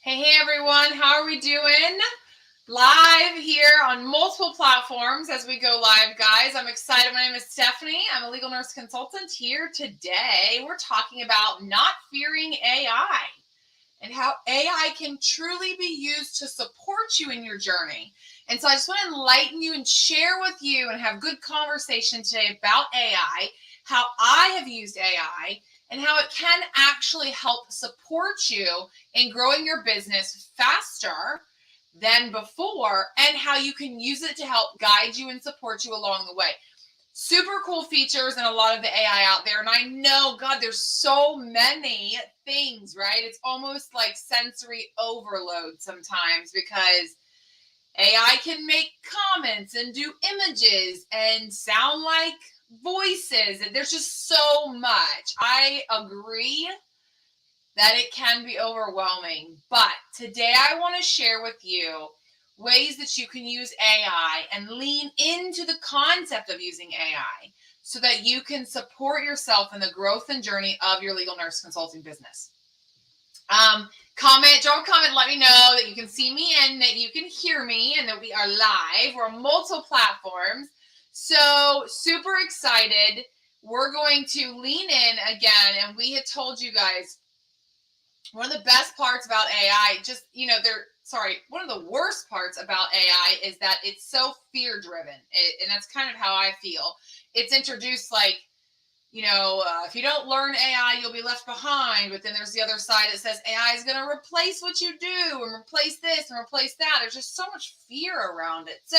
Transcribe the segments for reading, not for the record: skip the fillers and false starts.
Hey everyone, how are we doing? Live here on multiple platforms as we go live, guys. I'm excited. My name is Stephanie. I'm a legal nurse consultant here today. We're talking about not fearing AI and how AI can truly be used to support you in your journey. And so I just want to enlighten you and share with you and have good conversation today about AI, how I have used AI, and how it can actually help support you in growing your business faster than before, and how you can use it to help guide you and support you along the way. Super cool features and a lot of the AI out there. And I know, God, there's so many things, right? It's almost like sensory overload sometimes because AI can make comments and do images and sound like voices. And there's just so much. I agree that it can be overwhelming. But today I want to share with you ways that you can use AI and lean into the concept of using AI so that you can support yourself in the growth and journey of your legal nurse consulting business. Drop a comment, let me know that you can see me and that you can hear me and that we are live. We're on multiple platforms. So super excited. We're going to lean in again. And we had told you guys, one of the best parts about AI, one of the worst parts about AI is that it's so fear driven. And that's kind of how I feel. It's introduced like, if you don't learn AI, you'll be left behind. But then there's the other side that says AI is going to replace what you do and replace this and replace that. There's just so much fear around it. So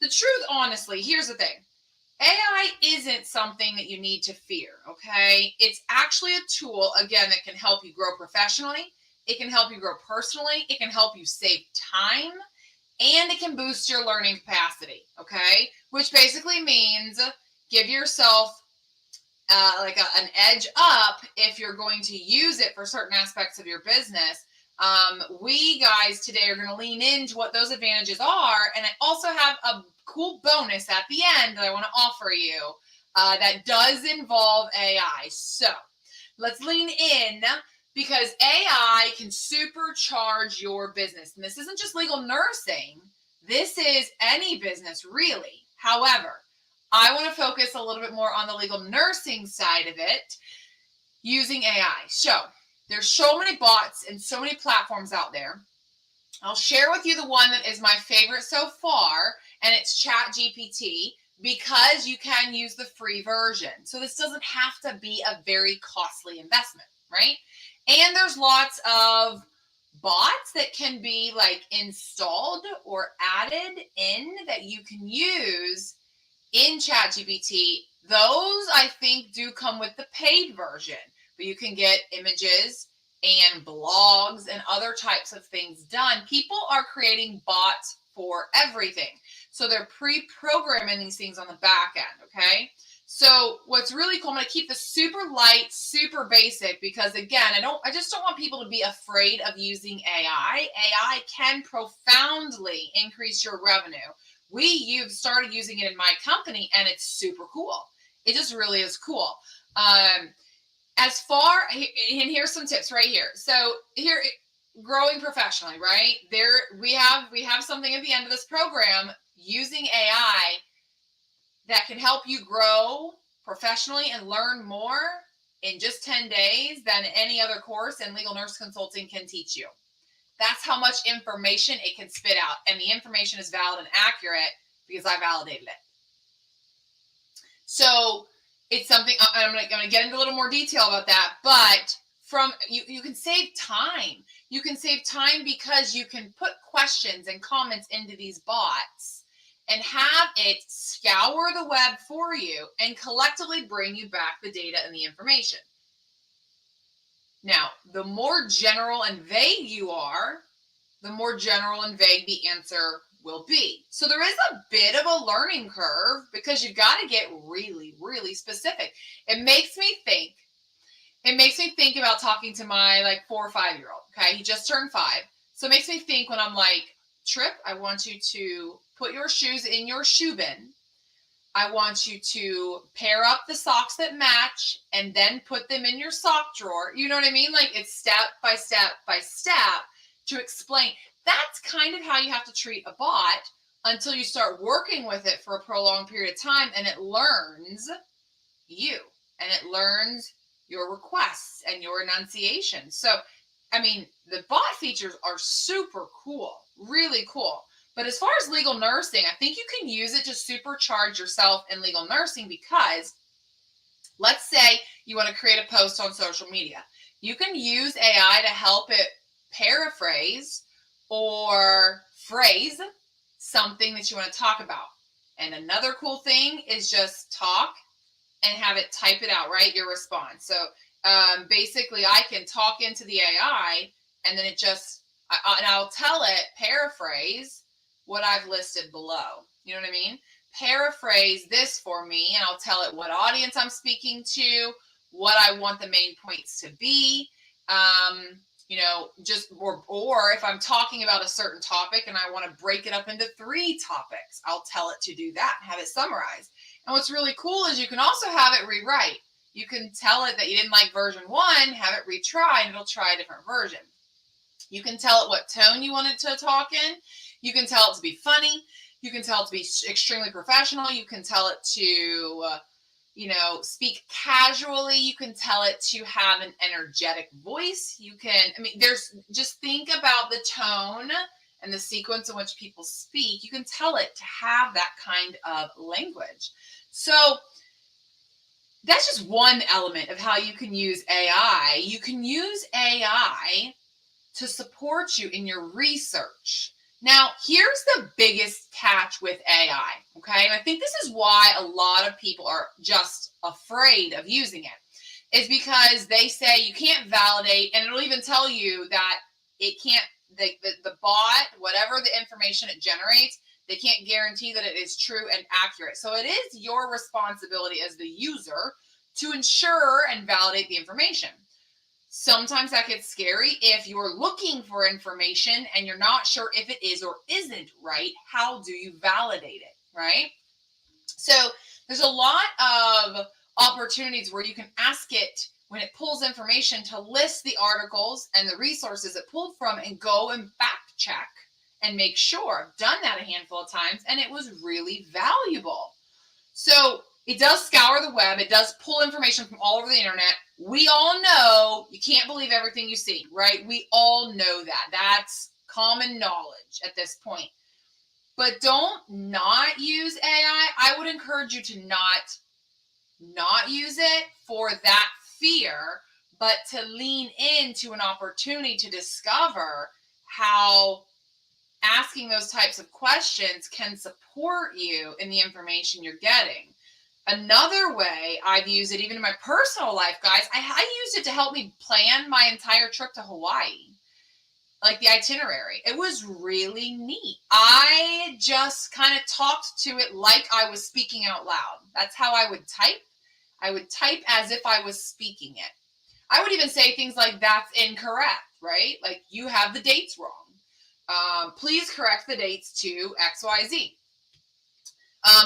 the truth, honestly, here's the thing. AI isn't something that you need to fear, okay? It's actually a tool, again, that can help you grow professionally. It can help you grow personally. It can help you save time. And it can boost your learning capacity, okay? Which basically means give yourself an edge up if you're going to use it for certain aspects of your business. We guys today are going to lean into what those advantages are. And I also have a cool bonus at the end that I want to offer you that does involve AI. So let's lean in because AI can supercharge your business. And this isn't just legal nursing. This is any business, really. However, I want to focus a little bit more on the legal nursing side of it using AI. So there's so many bots and so many platforms out there. I'll share with you the one that is my favorite so far, and it's ChatGPT, because you can use the free version. So this doesn't have to be a very costly investment, right? And there's lots of bots that can be like installed or added in that you can use in ChatGPT. Those I think do come with the paid version, but you can get images and blogs and other types of things done. People are creating bots for everything. So they're pre-programming these things on the back end, okay? So what's really cool, I'm going to keep this super light, super basic, because again, I just don't want people to be afraid of using AI. AI can profoundly increase your revenue. You've started using it in my company and it's super cool. It just really is cool. And here's some tips right here. So here, growing professionally, right? We have something at the end of this program using AI that can help you grow professionally and learn more in just 10 days than any other course in legal nurse consulting can teach you. That's how much information it can spit out. And the information is valid and accurate because I validated it. So it's something, I'm going to get into a little more detail about that, but you can save time. You can save time because you can put questions and comments into these bots and have it scour the web for you and collectively bring you back the data and the information. Now, the more general and vague you are, the more general and vague the answer will be. So there is a bit of a learning curve because you've got to get really, really specific. It makes me think about talking to my 4 or 5 year old. Okay. He just turned 5. So it makes me think when I'm like, Trip, I want you to put your shoes in your shoe bin. I want you to pair up the socks that match and then put them in your sock drawer. You know what I mean? Like it's step by step by step. to explain. That's kind of how you have to treat a bot until you start working with it for a prolonged period of time and it learns you and it learns your requests and your enunciation. So, I mean, the bot features are super cool, really cool. But as far as legal nursing, I think you can use it to supercharge yourself in legal nursing because let's say you want to create a post on social media. You can use AI to help it paraphrase or phrase something that you want to talk about. And another cool thing is just talk and have it type it out, right? Your response. So basically, I can talk into the AI and then I'll tell it, paraphrase what I've listed below. You know what I mean? Paraphrase this for me, and I'll tell it what audience I'm speaking to, what I want the main points to be. Or if I'm talking about a certain topic and I want to break it up into 3 topics, I'll tell it to do that and have it summarized. And what's really cool is you can also have it rewrite. You can tell it that you didn't like version 1, have it retry, and it'll try a different version. You can tell it what tone you want it to talk in. You can tell it to be funny. You can tell it to be extremely professional. You can tell it to, speak casually. You can tell it to have an energetic voice. Just think about the tone and the sequence in which people speak. You can tell it to have that kind of language. So that's just one element of how you can use AI. You can use AI to support you in your research. Now, here's the biggest catch with AI, okay? And I think this is why a lot of people are just afraid of using it, is because they say you can't validate, and it'll even tell you that it can't, the bot, whatever the information it generates, they can't guarantee that it is true and accurate. So it is your responsibility as the user to ensure and validate the information. Sometimes that gets scary if you're looking for information and you're not sure if it is or isn't right. How do you validate it, right? So there's a lot of opportunities where you can ask it when it pulls information to list the articles and the resources it pulled from and go and fact check and make sure. I've done that a handful of times and it was really valuable. So it does scour the web. It does pull information from all over the internet. We all know you can't believe everything you see, right? We all know that. That's common knowledge at this point. But don't not use AI. I would encourage you to not use it for that fear, but to lean into an opportunity to discover how asking those types of questions can support you in the information you're getting. Another way I've used it, even in my personal life, guys, I used it to help me plan my entire trip to Hawaii, like the itinerary. It was really neat. I just kind of talked to it like I was speaking out loud. That's how I would type. I would type as if I was speaking it. I would even say things like, that's incorrect, right? Like, you have the dates wrong. Please correct the dates to XYZ.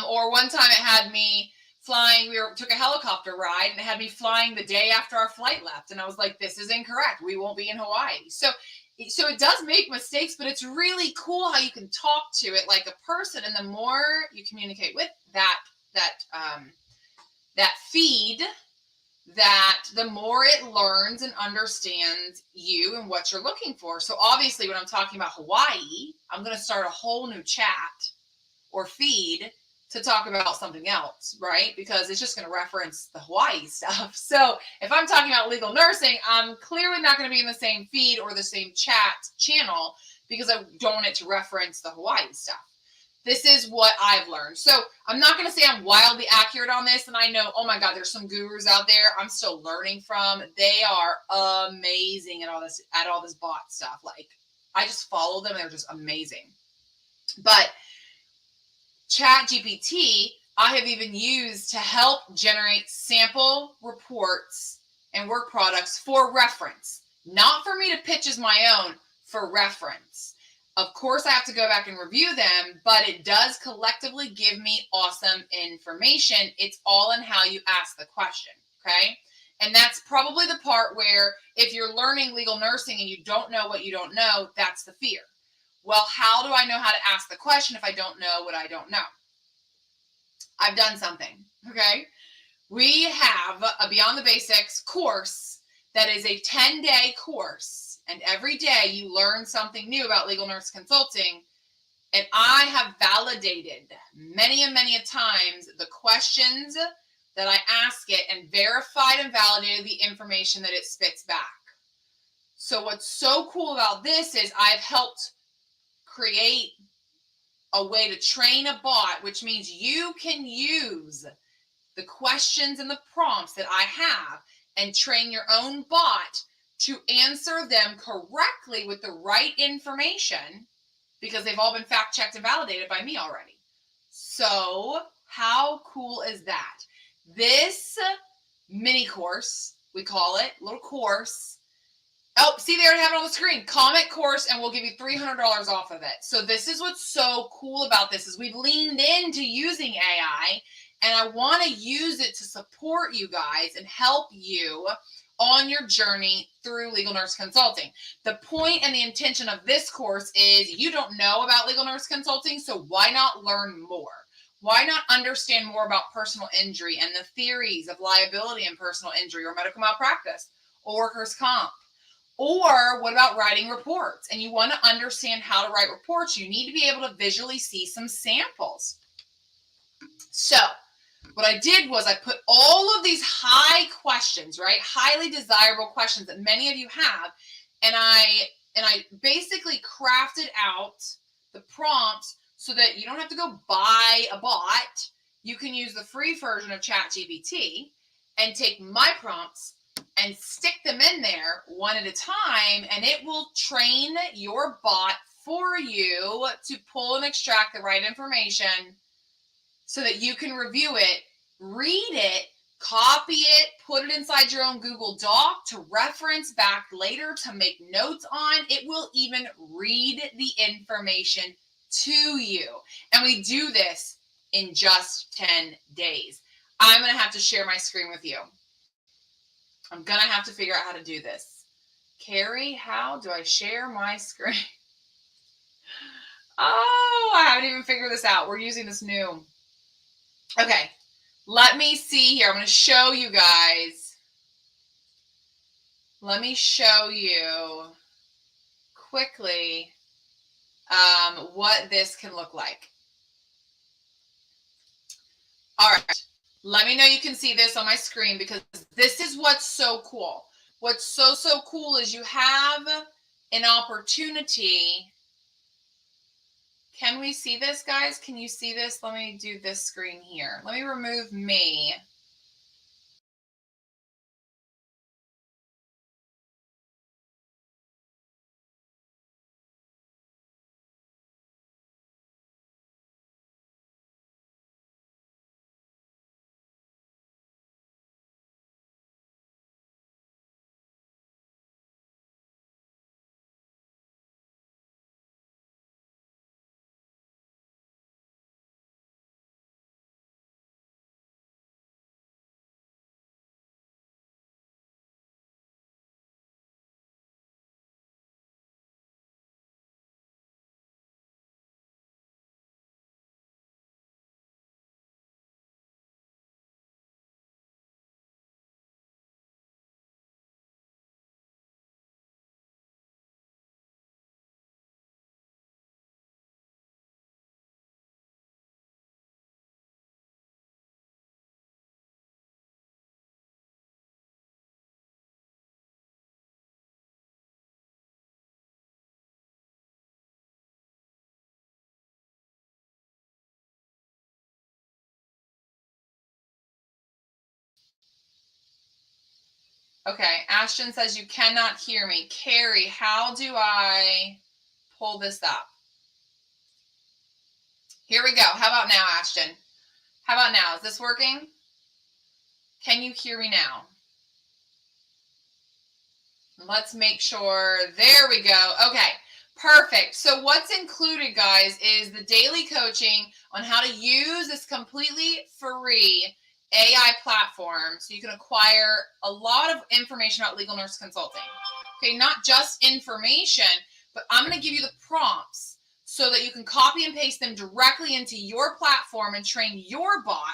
Or one time it had me flying, took a helicopter ride and it had me flying the day after our flight left. And I was like, this is incorrect. We won't be in Hawaii. So it does make mistakes, but it's really cool how you can talk to it like a person. And the more you communicate with that feed, the more it learns and understands you and what you're looking for. So obviously when I'm talking about Hawaii, I'm going to start a whole new chat or feed to talk about something else, right? Because it's just going to reference the Hawaii stuff. So if I'm talking about legal nursing, I'm clearly not going to be in the same feed or the same chat channel because I don't want it to reference the Hawaii stuff. This is what I've learned. So I'm not going to say I'm wildly accurate on this. And I know, oh my God, there's some gurus out there I'm still learning from. They are amazing at all this bot stuff. Like, I just follow them. They're just amazing. But ChatGPT, I have even used to help generate sample reports and work products for reference, not for me to pitch as my own, for reference. Of course, I have to go back and review them, but it does collectively give me awesome information. It's all in how you ask the question, okay? And that's probably the part where if you're learning legal nursing and you don't know what you don't know, that's the fear. Well, how do I know how to ask the question if I don't know what I don't know? I've done something, okay? We have a Beyond the Basics course that is a 10-day course. And every day you learn something new about legal nurse consulting. And I have validated many and many a times the questions that I ask it and verified and validated the information that it spits back. So what's so cool about this is I've helped create a way to train a bot, which means you can use the questions and the prompts that I have and train your own bot to answer them correctly with the right information, because they've all been fact checked and validated by me already. So how cool is that? This mini course, we call it, little course. Oh, see, they already have it on the screen. Comment course, and we'll give you $300 off of it. So this is what's so cool about this is we've leaned into using AI, and I want to use it to support you guys and help you on your journey through legal nurse consulting. The point and the intention of this course is you don't know about legal nurse consulting, so why not learn more? Why not understand more about personal injury and the theories of liability and personal injury, or medical malpractice, or workers' comp? Or what about writing reports? And you want to understand how to write reports, you need to be able to visually see some samples. So what I did was I put all of these high questions, right? Highly desirable questions that many of you have. And I basically crafted out the prompts so that you don't have to go buy a bot. You can use the free version of ChatGPT and take my prompts and stick them in there one at a time, and it will train your bot for you to pull and extract the right information so that you can review it, read it, copy it, put it inside your own Google Doc to reference back later, to make notes on. It will even read the information to you. And we do this in just 10 days. I'm going to have to share my screen with you. I'm going to have to figure out how to do this. Carrie, how do I share my screen? Oh, I haven't even figured this out. We're using this new. Okay, let me see here. I'm going to show you guys. Let me show you quickly what this can look like. All right. Let me know you can see this on my screen, because this is what's so cool. What's so cool is you have an opportunity. Can we see this, guys? Can you see this? Let me do this screen here. Let me remove me. Okay, Ashton says you cannot hear me. Carrie, how do I pull this up? Here we go. How about now, Ashton? How about now? Is this working? Can you hear me now? Let's make sure. There we go. Okay, perfect. So what's included, guys, is the daily coaching on how to use this completely free AI platform so you can acquire a lot of information about legal nurse consulting. Okay, not just information, but I'm going to give you the prompts so that you can copy and paste them directly into your platform and train your bot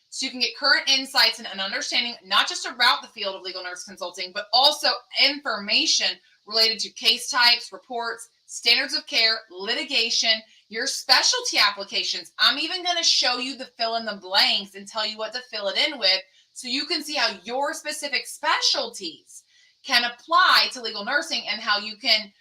so you can get current insights and an understanding, not just about the field of legal nurse consulting, but also information related to case types, reports, standards of care, litigation, your specialty applications. I'm even going to show you the fill in the blanks and tell you what to fill it in with so you can see how your specific specialties can apply to legal nursing and how you can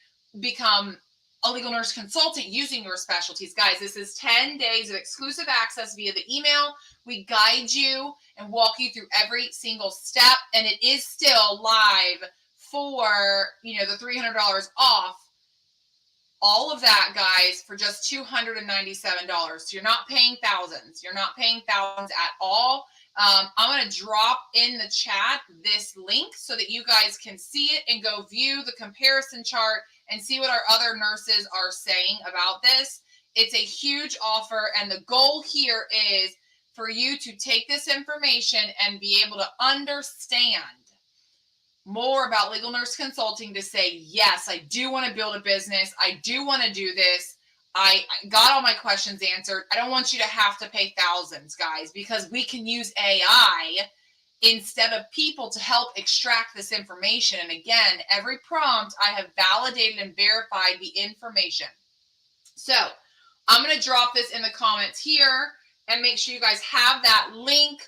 become a legal nurse consultant using your specialties. Guys, this is 10 days of exclusive access via the email. We guide you and walk you through every single step, and it is still live for, the $300 off. All of that, guys, for just $297. So you're not paying thousands. You're not paying thousands at all. I'm going to drop in the chat this link so that you guys can see it and go view the comparison chart and see what our other nurses are saying about this. It's a huge offer, and the goal here is for you to take this information and be able to understand more about legal nurse consulting to say, yes, I do want to build a business. I do want to do this. I got all my questions answered. I don't want you to have to pay thousands, guys, because we can use AI instead of people to help extract this information. And again, every prompt, I have validated and verified the information. So I'm going to drop this in the comments here and make sure you guys have that link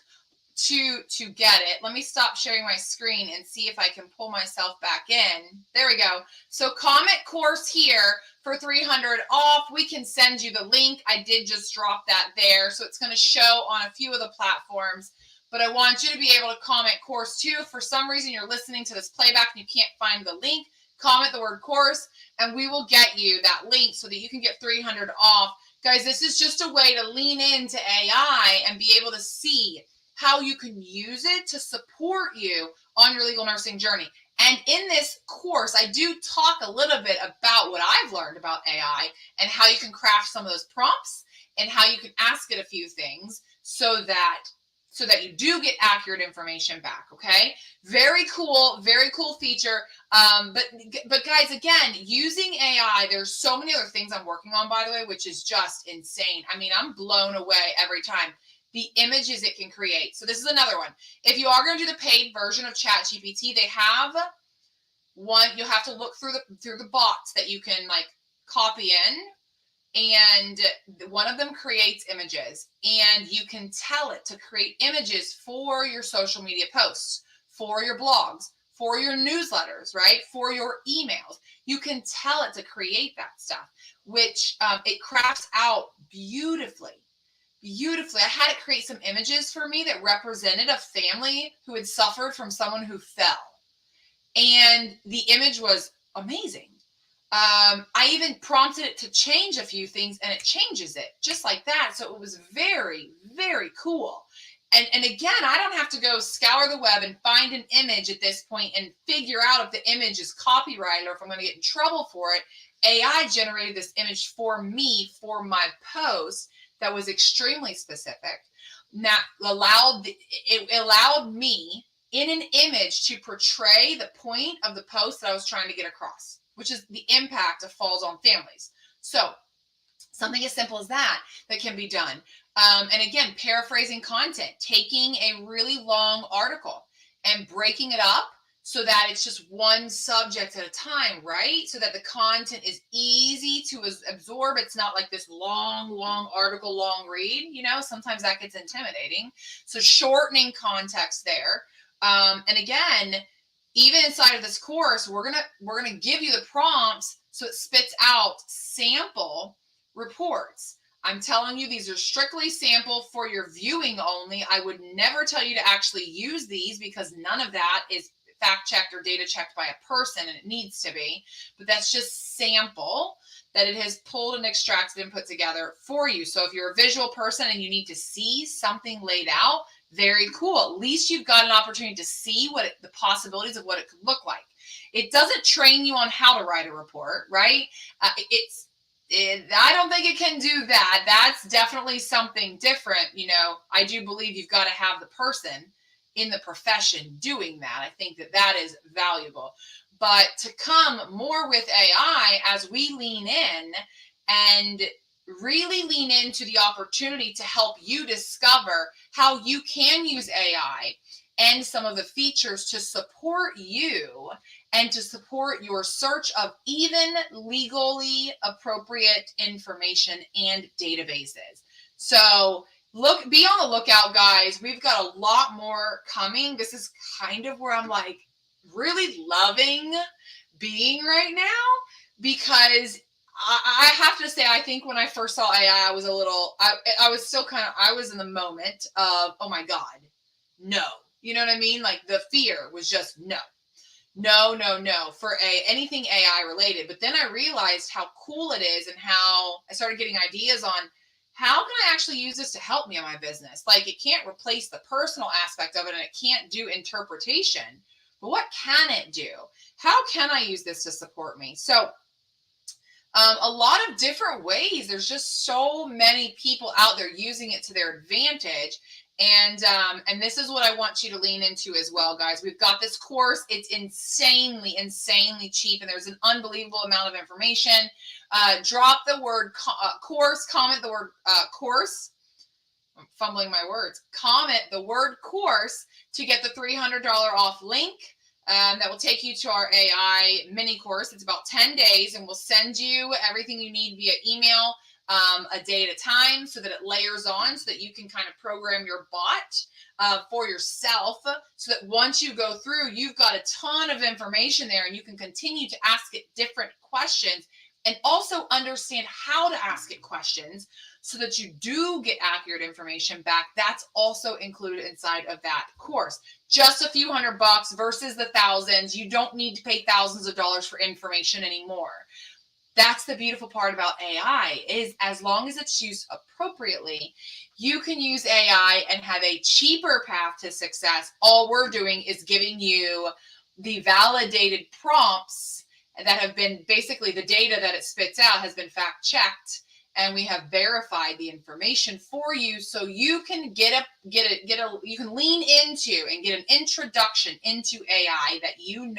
to get it. Let me stop sharing my screen and see if I can pull myself back in. There we go. So comment course here for $300 off. We can send you the link. I did just drop that there. So it's going to show on a few of the platforms, but I want you to be able to comment course too. If for some reason you're listening to this playback and you can't find the link, comment the word course and we will get you that link so that you can get $300 off. Guys, this is just a way to lean into AI and be able to see how you can use it to support you on your legal nursing journey. And in this course, I do talk a little bit about what I've learned about AI and how you can craft some of those prompts and how you can ask it a few things so that you do get accurate information back. Okay. Very cool feature. But guys, again, using AI, there's so many other things I'm working on, by the way, which is just insane. I mean, I'm blown away every time. The images it can create. So this is another one. If you are going to do the paid version of ChatGPT, they have one. You'll have to look through the bots that you can like copy in, and one of them creates images, and you can tell it to create images for your social media posts, for your blogs, for your newsletters, right? For your emails. You can tell it to create that stuff, which it crafts out beautifully. I had it create some images for me that represented a family who had suffered from someone who fell. And the image was amazing. I even prompted it to change a few things and it changes it just like that. So it was very, very cool. And again, I don't have to go scour the web and find an image at this point and figure out if the image is copyrighted or if I'm going to get in trouble for it. AI generated this image for me for my post. That was extremely specific. That allowed me in an image to portray the point of the post that I was trying to get across, which is the impact of falls on families. So something as simple as that can be done. And again, paraphrasing content, taking a really long article and breaking it up so that it's just one subject at a time, right? So that the content is easy to absorb. It's not like this long article, long read, sometimes that gets intimidating. So shortening context there. And again, even inside of this course, we're gonna give you the prompts so it spits out sample reports. I'm telling you, these are strictly sample for your viewing only. I would never tell you to actually use these because none of that is fact checked or data checked by a person, and it needs to be, but that's just sample that it has pulled and extracted and put together for you. So if you're a visual person and you need to see something laid out, very cool. At least you've got an opportunity to see the possibilities of what it could look like. It doesn't train you on how to write a report, right? I don't think it can do that. That's definitely something different. I do believe you've got to have the person in the profession doing that. I think that is valuable. But to come more with AI as we lean in and really lean into the opportunity to help you discover how you can use AI and some of the features to support you and to support your search of even legally appropriate information and databases. So be on the lookout, guys. We've got a lot more coming. This is kind of where I'm like really loving being right now, because I have to say, I think when I first saw AI, I was a little, I was still I was in the moment of, oh my God, no. You know what I mean? Like the fear was just no for anything AI related. But then I realized how cool it is, and how I started getting ideas on how can I actually use this to help me in my business. Like, it can't replace the personal aspect of it, and it can't do interpretation, but what can it do? How can I use this to support me? So a lot of different ways. There's just so many people out there using it to their advantage. And this is what I want you to lean into as well, guys. We've got this course. It's insanely cheap, and there's an unbelievable amount of information. Drop the word course, comment the word course. I'm fumbling my words. Comment the word course to get the $300 off link. That will take you to our AI mini course. It's about 10 days, and we'll send you everything you need via email, a day at a time, so that it layers on, so that you can kind of program your bot for yourself, so that once you go through, you've got a ton of information there, and you can continue to ask it different questions, and also understand how to ask it questions so that you do get accurate information back. That's also included inside of that course. Just a few $100 versus the thousands. You don't need to pay thousands of dollars for information anymore. That's the beautiful part about AI, is as long as it's used appropriately, you can use AI and have a cheaper path to success. All we're doing is giving you the validated prompts that have been, basically the data that it spits out has been fact checked, and we have verified the information for you, so you can you can lean into and get an introduction into AI that you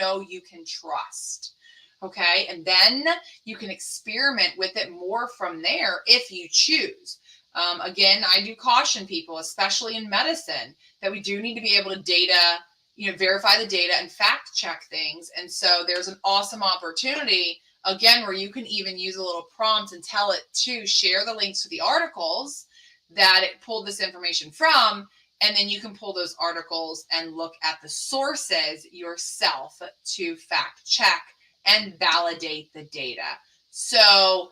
can trust. Okay, and then you can experiment with it more from there if you choose. Again, I do caution people, especially in medicine, that we do need to be able to verify the data and fact check things. And so there's an awesome opportunity, again, where you can even use a little prompt and tell it to share the links to the articles that it pulled this information from. And then you can pull those articles and look at the sources yourself to fact check and validate the data. So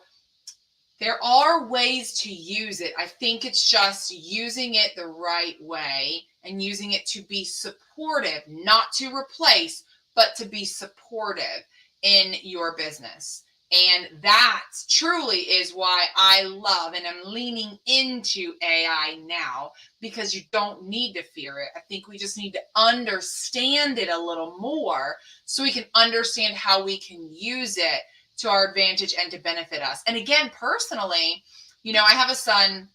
there are ways to use it. I think it's just using it the right way and using it to be supportive, not to replace, but to be supportive in your business. And that truly is why I love and I'm leaning into AI now, because you don't need to fear it. I think we just need to understand it a little more so we can understand how we can use it to our advantage and to benefit us. And again, personally, I have a son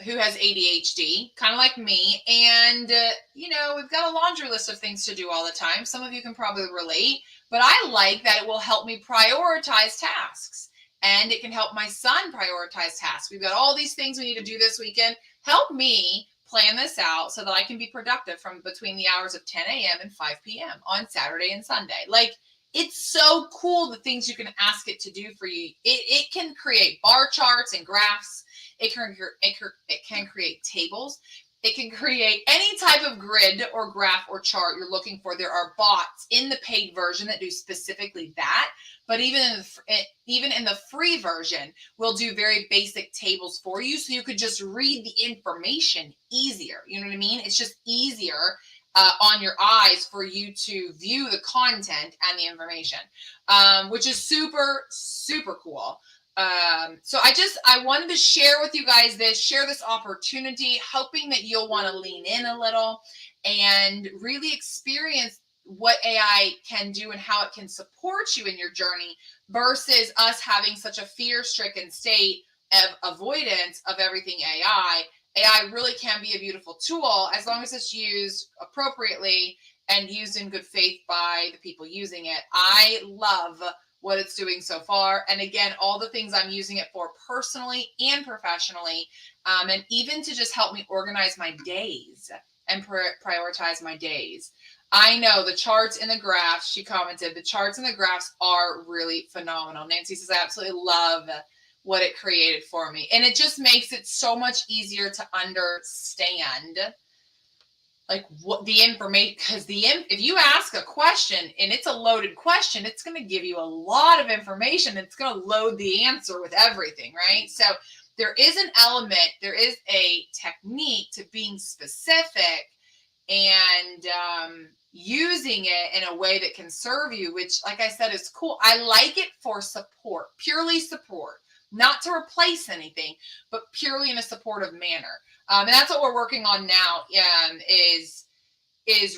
who has ADHD, kind of like me. And, we've got a laundry list of things to do all the time. Some of you can probably relate, but I like that it will help me prioritize tasks, and it can help my son prioritize tasks. We've got all these things we need to do this weekend. Help me plan this out so that I can be productive from between the hours of 10 a.m. and 5 p.m. on Saturday and Sunday. Like, it's so cool the things you can ask it to do for you. It can create bar charts and graphs. It can create tables. It can create any type of grid or graph or chart you're looking for. There are bots in the paid version that do specifically that. But even in the free version, we'll do very basic tables for you, so you could just read the information easier. You know what I mean? It's just easier on your eyes for you to view the content and the information, which is super, super cool. So I wanted to share with you guys share this opportunity, hoping that you'll want to lean in a little and really experience what AI can do and how it can support you in your journey versus us having such a fear-stricken state of avoidance of everything AI. AI really can be a beautiful tool as long as it's used appropriately and used in good faith by the people using it. I love what it's doing so far. And again, all the things I'm using it for personally and professionally, and even to just help me organize my days and prioritize my days. I know the charts and the graphs, she commented, the charts and the graphs are really phenomenal. Nancy says, I absolutely love what it created for me. And it just makes it so much easier to understand like what the information, because if you ask a question and it's a loaded question, it's going to give you a lot of information. It's going to load the answer with everything, right? So there is an element, there is a technique to being specific and using it in a way that can serve you, which, like I said, is cool. I like it for support, purely support, not to replace anything, but purely in a supportive manner. And that's what we're working on now, is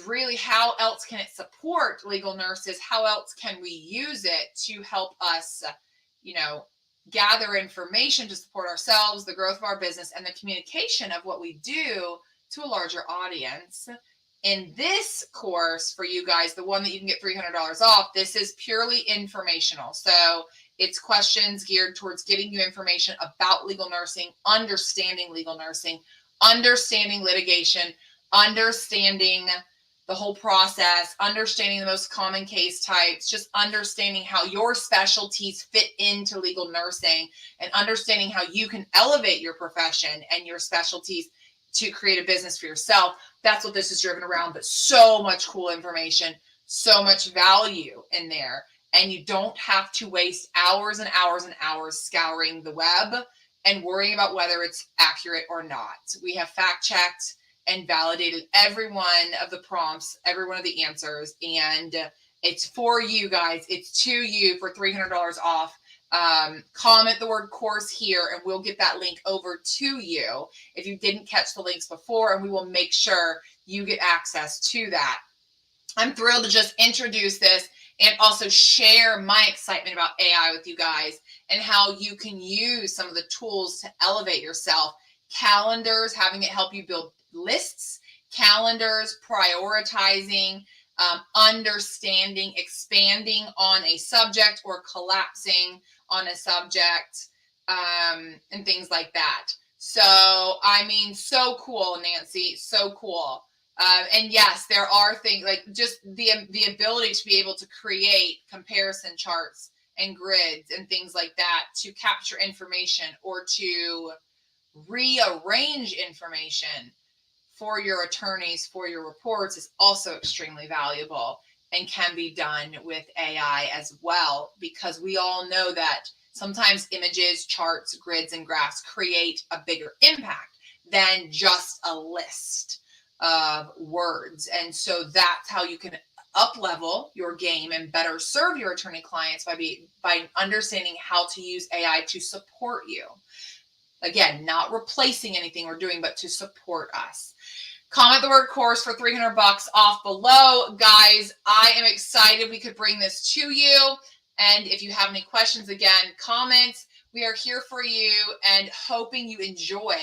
really how else can it support legal nurses? How else can we use it to help us, gather information to support ourselves, the growth of our business, and the communication of what we do to a larger audience. In this course for you guys, the one that you can get $300 off, this is purely informational. So it's questions geared towards getting you information about legal nursing, understanding legal nursing, understanding litigation, understanding the whole process, understanding the most common case types, just understanding how your specialties fit into legal nursing, and understanding how you can elevate your profession and your specialties to create a business for yourself. That's what this is driven around, but so much cool information, so much value in there. And you don't have to waste hours and hours and hours scouring the web and worrying about whether it's accurate or not. We have fact checked and validated every one of the prompts, every one of the answers. And it's for you guys. It's to you for $300 off. Comment the word course here and we'll get that link over to you if you didn't catch the links before, and we will make sure you get access to that. I'm thrilled to just introduce this and also share my excitement about AI with you guys and how you can use some of the tools to elevate yourself. Calendars, having it help you build lists, calendars, prioritizing, understanding, expanding on a subject or collapsing on a subject, and things like that. So, I mean, so cool, Nancy, so cool. And yes, there are things like just the ability to be able to create comparison charts and grids and things like that to capture information or to rearrange information for your attorneys, for your reports, is also extremely valuable and can be done with AI as well, because we all know that sometimes images, charts, grids, and graphs create a bigger impact than just a list of words. And so that's how you can up-level your game and better serve your attorney clients by understanding how to use AI to support you. Again, not replacing anything we're doing, but to support us. Comment the word course for $300 off below. Guys, I am excited we could bring this to you. And if you have any questions, again, comment. We are here for you and hoping you enjoy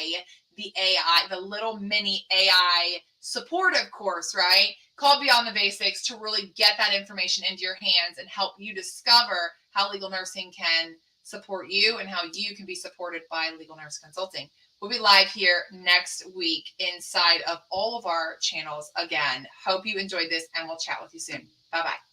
the AI, the little mini AI supportive course, right? Called Beyond the Basics, to really get that information into your hands and help you discover how legal nursing can support you and how you can be supported by Legal Nurse Consulting. We'll be live here next week inside of all of our channels again. Hope you enjoyed this, and we'll chat with you soon. Bye-bye.